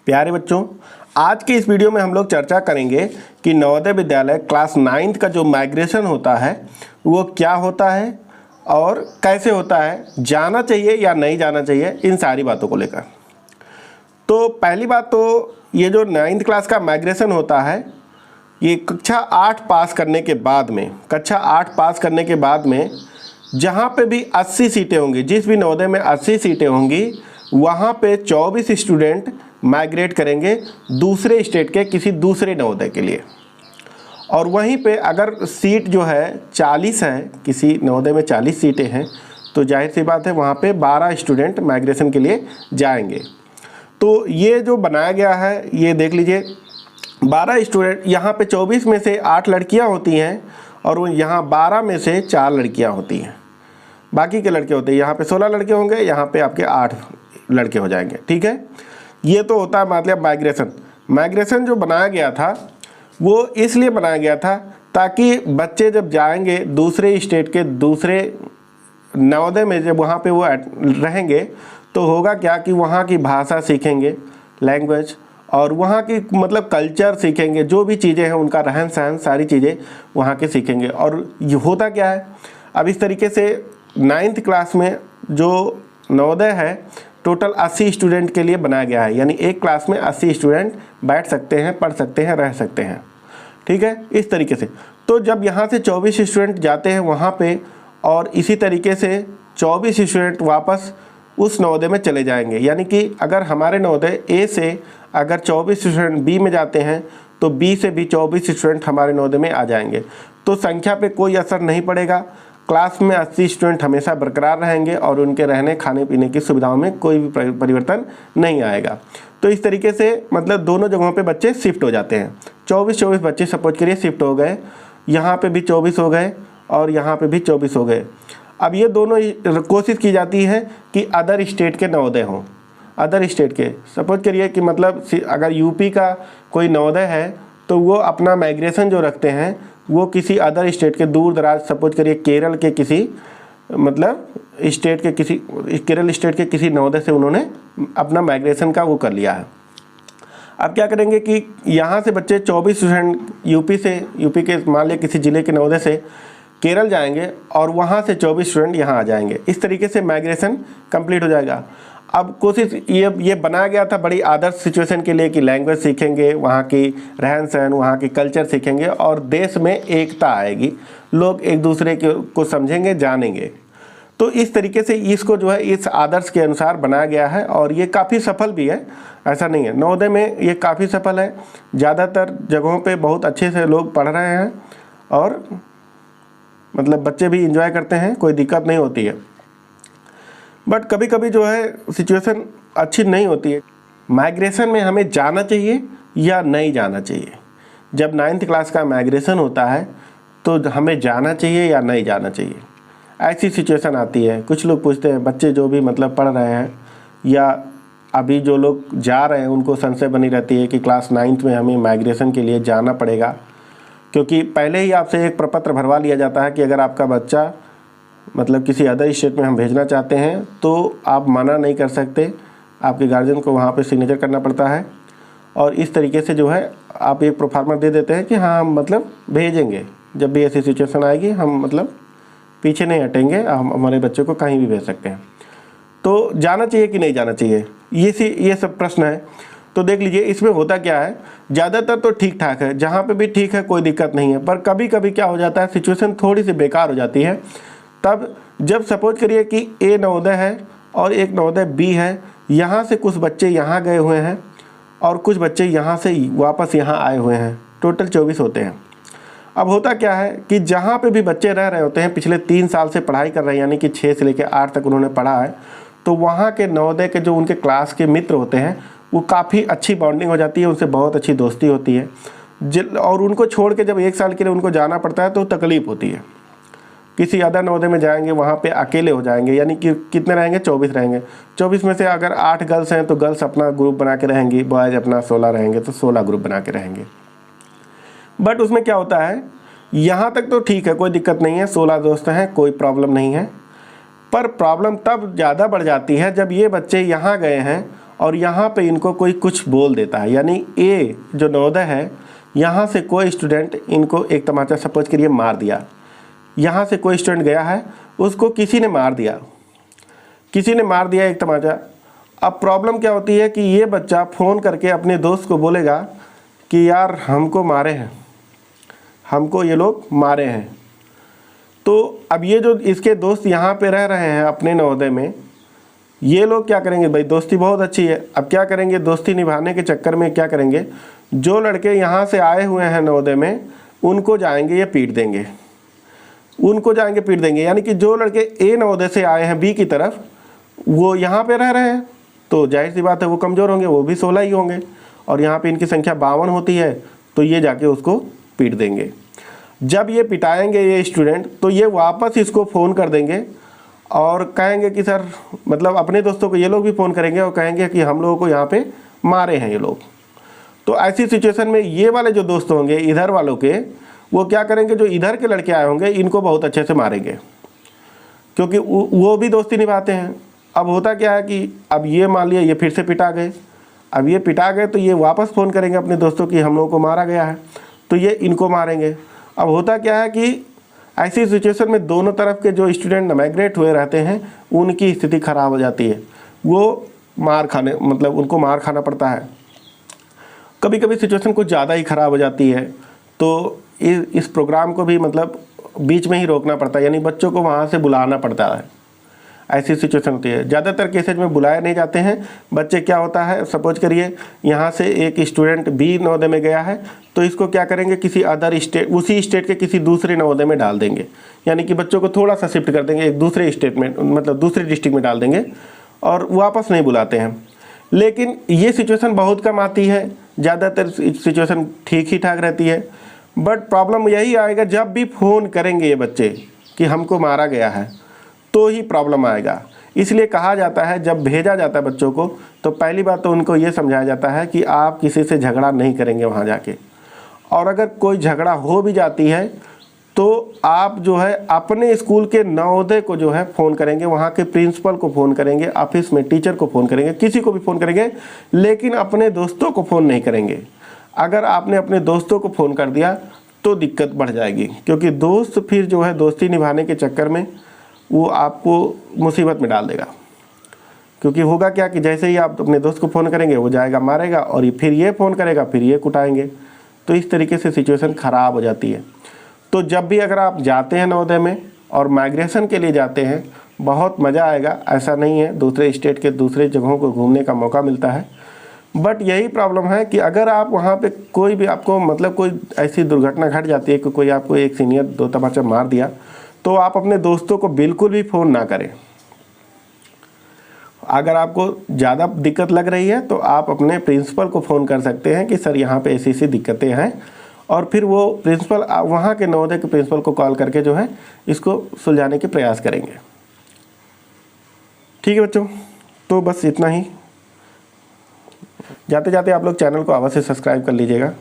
प्यारे बच्चों, आज के इस वीडियो में हम लोग चर्चा करेंगे कि नवोदय विद्यालय क्लास 9th का जो माइग्रेशन होता है वो क्या होता है और कैसे होता है, जाना चाहिए या नहीं जाना चाहिए, इन सारी बातों को लेकर। तो पहली बात तो ये जो 9th क्लास का माइग्रेशन होता है ये कक्षा 8 पास करने के बाद में जहाँ पे भी 80 सीटें होंगी, जिस भी नवोदय में 80 सीटें होंगी वहाँ पे 24 स्टूडेंट माइग्रेट करेंगे दूसरे स्टेट के किसी दूसरे नवोदय के लिए। और वहीं पे अगर सीट जो है 40 है, किसी नवोदय में 40 सीटें हैं, तो जाहिर सी बात है वहाँ पे 12 स्टूडेंट माइग्रेशन के लिए जाएंगे। तो ये जो बनाया गया है ये देख लीजिए, 12 स्टूडेंट, यहाँ पे 24 में से 8 लड़कियाँ होती हैं और यहाँ 12 में से 4 लड़कियाँ होती हैं, बाकी के लड़के होते हैं। यहाँ पे 16 लड़के होंगे, यहाँ पे आपके 8 लड़के हो जाएंगे। ठीक है, ये तो होता है मतलब माइग्रेशन जो बनाया गया था वो इसलिए बनाया गया था ताकि बच्चे जब जाएंगे दूसरे स्टेट के दूसरे नवोदय में, जब वहाँ पे वो रहेंगे तो होगा क्या कि वहाँ की भाषा सीखेंगे, लैंग्वेज, और वहाँ की मतलब कल्चर सीखेंगे, जो भी चीज़ें हैं उनका रहन सहन, सारी चीज़ें वहाँ के सीखेंगे। और ये होता क्या है, अब इस तरीके से 9th क्लास में जो नवोदय है टोटल 80 स्टूडेंट के लिए बनाया गया है, यानी एक क्लास में 80 स्टूडेंट बैठ सकते हैं, पढ़ सकते हैं, रह सकते हैं। ठीक है, इस तरीके से। तो जब यहाँ से 24 स्टूडेंट जाते हैं वहाँ पे और इसी तरीके से 24 स्टूडेंट वापस उस नवोदय में चले जाएंगे, यानी कि अगर हमारे नवोदय ए से अगर 24 स्टूडेंट बी में जाते हैं तो बी से भी 24 स्टूडेंट हमारे नवोदय में आ जाएंगे। तो संख्या पे कोई असर नहीं पड़ेगा, क्लास में 80 स्टूडेंट हमेशा बरकरार रहेंगे और उनके रहने खाने पीने की सुविधाओं में कोई भी परिवर्तन नहीं आएगा। तो इस तरीके से मतलब दोनों जगहों पे बच्चे शिफ्ट हो जाते हैं। 24 बच्चे सपोज करिए शिफ्ट हो गए, यहाँ पे भी 24 हो गए और यहाँ पे भी 24 हो गए। अब ये दोनों कोशिश की जाती है कि अदर स्टेट के नवोदय हों, अदर स्टेट के। सपोज करिए कि मतलब अगर यूपी का कोई नवोदय है तो वो अपना माइग्रेशन जो रखते हैं वो किसी अदर स्टेट के दूर दराज, सपोज करिए केरल के किसी मतलब स्टेट के केरल स्टेट के किसी नवोदय से उन्होंने अपना माइग्रेशन का वो कर लिया है। अब क्या करेंगे कि यहाँ से बच्चे 24 स्टूडेंट यूपी के मान लिया किसी ज़िले के नवोदय से केरल जाएंगे और वहाँ से 24 स्टूडेंट यहाँ आ जाएंगे। इस तरीके से माइग्रेशन कंप्लीट हो जाएगा। अब कोशिश ये बनाया गया था बड़ी आदर्श सिचुएशन के लिए कि लैंग्वेज सीखेंगे, वहाँ की रहन सहन, वहाँ की कल्चर सीखेंगे और देश में एकता आएगी, लोग एक दूसरे को समझेंगे, जानेंगे। तो इस तरीके से इसको जो है इस आदर्श के अनुसार बनाया गया है और ये काफ़ी सफल भी है, ऐसा नहीं है। नवोदय में ये काफ़ी सफल है, ज़्यादातर जगहों पे बहुत अच्छे से लोग पढ़ रहे हैं और मतलब बच्चे भी इंजॉय करते हैं, कोई दिक्कत नहीं होती है। बट कभी कभी जो है सिचुएशन अच्छी नहीं होती है। माइग्रेशन में हमें जाना चाहिए या नहीं जाना चाहिए। जब 9th क्लास का माइग्रेशन होता है तो हमें जाना चाहिए या नहीं जाना चाहिए, ऐसी सिचुएशन आती है। कुछ लोग पूछते हैं, बच्चे जो भी मतलब पढ़ रहे हैं या अभी जो लोग जा रहे हैं उनको संशय बनी रहती है कि क्लास 9th में हमें माइग्रेशन के लिए जाना पड़ेगा, क्योंकि पहले ही आपसे एक प्रपत्र भरवा लिया जाता है कि अगर आपका बच्चा मतलब किसी अदर स्टेट में हम भेजना चाहते हैं तो आप मना नहीं कर सकते, आपके गार्जियन को वहाँ पे सिग्नेचर करना पड़ता है। और इस तरीके से जो है आप एक प्रोफार्मा दे देते हैं कि हाँ हम मतलब भेजेंगे, जब भी ऐसी सिचुएशन आएगी हम मतलब पीछे नहीं हटेंगे, हम हमारे बच्चे को कहीं भी भेज सकते हैं। तो जाना चाहिए कि नहीं जाना चाहिए, ये सब प्रश्न है। तो देख लीजिए इसमें होता क्या है, ज़्यादातर तो ठीक ठाक है, जहाँ पे भी ठीक है कोई दिक्कत नहीं है। पर कभी कभी क्या हो जाता है, सिचुएशन थोड़ी सी बेकार हो जाती है। तब जब सपोज करिए कि ए नवोदय है और एक नवोदय बी है, यहाँ से कुछ बच्चे यहाँ गए हुए हैं और कुछ बच्चे यहाँ से वापस यहाँ आए हुए हैं, टोटल 24 होते हैं। अब होता क्या है कि जहाँ पे भी बच्चे रह रहे होते हैं, पिछले 3 साल से पढ़ाई कर रहे हैं, यानी कि 6 से लेकर 8 तक उन्होंने पढ़ा है, तो वहाँ के नवोदय के जो उनके क्लास के मित्र होते हैं वो काफ़ी अच्छी बॉन्डिंग हो जाती है, उनसे बहुत अच्छी दोस्ती होती है। और उनको छोड़ के जब 1 साल के लिए उनको जाना पड़ता है तो तकलीफ़ होती है। किसी अदर नवोदय में जाएंगे वहाँ पे अकेले हो जाएंगे, यानी कि कितने रहेंगे, 24 रहेंगे। 24 में से अगर 8 गर्ल्स हैं तो गर्ल्स अपना ग्रुप बना के रहेंगी, बॉयज़ अपना 16 रहेंगे तो 16 ग्रुप बना के रहेंगे। बट उसमें क्या होता है, यहाँ तक तो ठीक है, कोई दिक्कत नहीं है, 16 दोस्त हैं, कोई प्रॉब्लम नहीं है। पर प्रॉब्लम तब ज़्यादा बढ़ जाती है जब ये बच्चे यहाँ गए हैं और यहाँ पे इनको कोई कुछ बोल देता है, यानी ए जो नवोदय है यहाँ से कोई स्टूडेंट इनको एक तमाचा सपोज करिए मार दिया, यहाँ से कोई स्टूडेंट गया है उसको किसी ने मार दिया, किसी ने मार दिया एक तमाचा। अब प्रॉब्लम क्या होती है कि ये बच्चा फ़ोन करके अपने दोस्त को बोलेगा कि यार हमको मारे हैं, हमको ये लोग मारे हैं। तो अब ये जो इसके दोस्त यहाँ पे रह रहे हैं अपने नवोदय में, ये लोग क्या करेंगे, भाई दोस्ती बहुत अच्छी है, अब क्या करेंगे, दोस्ती निभाने के चक्कर में क्या करेंगे, जो लड़के यहाँ से आए हुए हैं नवोदय में उनको जाएंगे ये पीट देंगे, उनको जाएंगे पीट देंगे। यानी कि जो लड़के ए नवोदय से आए हैं बी की तरफ, वो यहाँ पे रह रहे हैं, तो जाहिर सी बात है वो कमज़ोर होंगे, वो भी 16 ही होंगे, और यहाँ पे इनकी संख्या 52 होती है, तो ये जाके उसको पीट देंगे। जब ये पिटाएंगे ये स्टूडेंट, तो ये वापस इसको फ़ोन कर देंगे और कहेंगे कि सर, मतलब अपने दोस्तों को ये लोग भी फ़ोन करेंगे और कहेंगे कि हम लोगों को यहाँ पे मारे हैं ये लोग। तो ऐसी सिचुएशन में ये वाले जो दोस्त होंगे इधर वालों के, वो क्या करेंगे, जो इधर के लड़के आए होंगे इनको बहुत अच्छे से मारेंगे, क्योंकि वो भी दोस्ती निभाते हैं। अब होता क्या है कि अब ये मान लिया ये फिर से पिटा गए, अब ये पिटा गए तो ये वापस फ़ोन करेंगे अपने दोस्तों की हम लोगों को मारा गया है, तो ये इनको मारेंगे। अब होता क्या है कि ऐसी सिचुएशन में दोनों तरफ के जो स्टूडेंट माइग्रेट हुए रहते हैं उनकी स्थिति ख़राब हो जाती है, वो मार खाने, मतलब उनको मार खाना पड़ता है। कभी कभी सिचुएशन कुछ ज़्यादा ही ख़राब हो जाती है, तो इस प्रोग्राम को भी मतलब बीच में ही रोकना पड़ता है, यानी बच्चों को वहाँ से बुलाना पड़ता है। ऐसी सिचुएशन होती है। ज़्यादातर केसेज में बुलाए नहीं जाते हैं बच्चे। क्या होता है, सपोज करिए यहाँ से एक स्टूडेंट बी नवोदय में गया है, तो इसको क्या करेंगे, किसी अदर स्टेट, उसी स्टेट के किसी दूसरे नवोदय में डाल देंगे, यानी कि बच्चों को थोड़ा सा शिफ्ट कर देंगे एक दूसरे स्टेट में, मतलब दूसरे डिस्ट्रिक्ट में डाल देंगे और वापस नहीं बुलाते हैं। लेकिन ये सिचुएशन बहुत कम आती है, ज़्यादातर सिचुएशन ठीक ही ठाक रहती है। बट प्रॉब्लम यही आएगा जब भी फ़ोन करेंगे ये बच्चे कि हमको मारा गया है, तो ही प्रॉब्लम आएगा। इसलिए कहा जाता है जब भेजा जाता है बच्चों को, तो पहली बात तो उनको ये समझाया जाता है कि आप किसी से झगड़ा नहीं करेंगे वहाँ जाके, और अगर कोई झगड़ा हो भी जाती है तो आप जो है अपने स्कूल के नवोदय को जो है फ़ोन करेंगे, वहाँ के प्रिंसिपल को फ़ोन करेंगे, ऑफिस में टीचर को फ़ोन करेंगे, किसी को भी फ़ोन करेंगे, लेकिन अपने दोस्तों को फ़ोन नहीं करेंगे। अगर आपने अपने दोस्तों को फ़ोन कर दिया तो दिक्कत बढ़ जाएगी, क्योंकि दोस्त फिर जो है दोस्ती निभाने के चक्कर में वो आपको मुसीबत में डाल देगा। क्योंकि होगा क्या कि जैसे ही आप अपने दोस्त को फ़ोन करेंगे वो जाएगा मारेगा, और फिर ये फ़ोन करेगा, फिर ये कुटाएंगे, तो इस तरीके से सिचुएशन ख़राब हो जाती है। तो जब भी अगर आप जाते हैं नवोदय में और माइग्रेशन के लिए जाते हैं, बहुत मज़ा आएगा, ऐसा नहीं है, दूसरे स्टेट के दूसरे जगहों को घूमने का मौका मिलता है। बट यही प्रॉब्लम है कि अगर आप वहाँ पे कोई भी आपको मतलब कोई ऐसी दुर्घटना घट जाती है कि कोई आपको एक सीनियर 2 तमाचा मार दिया, तो आप अपने दोस्तों को बिल्कुल भी फ़ोन ना करें। अगर आपको ज़्यादा दिक्कत लग रही है तो आप अपने प्रिंसिपल को फ़ोन कर सकते हैं कि सर यहाँ पे ऐसी ऐसी दिक्कतें हैं, और फिर वो प्रिंसिपल वहाँ के नवोदय के प्रिंसिपल को कॉल करके जो है इसको सुलझाने के प्रयास करेंगे। ठीक है बच्चों, तो बस इतना ही। जाते जाते आप लोग चैनल को अवश्य सब्सक्राइब कर लीजिएगा।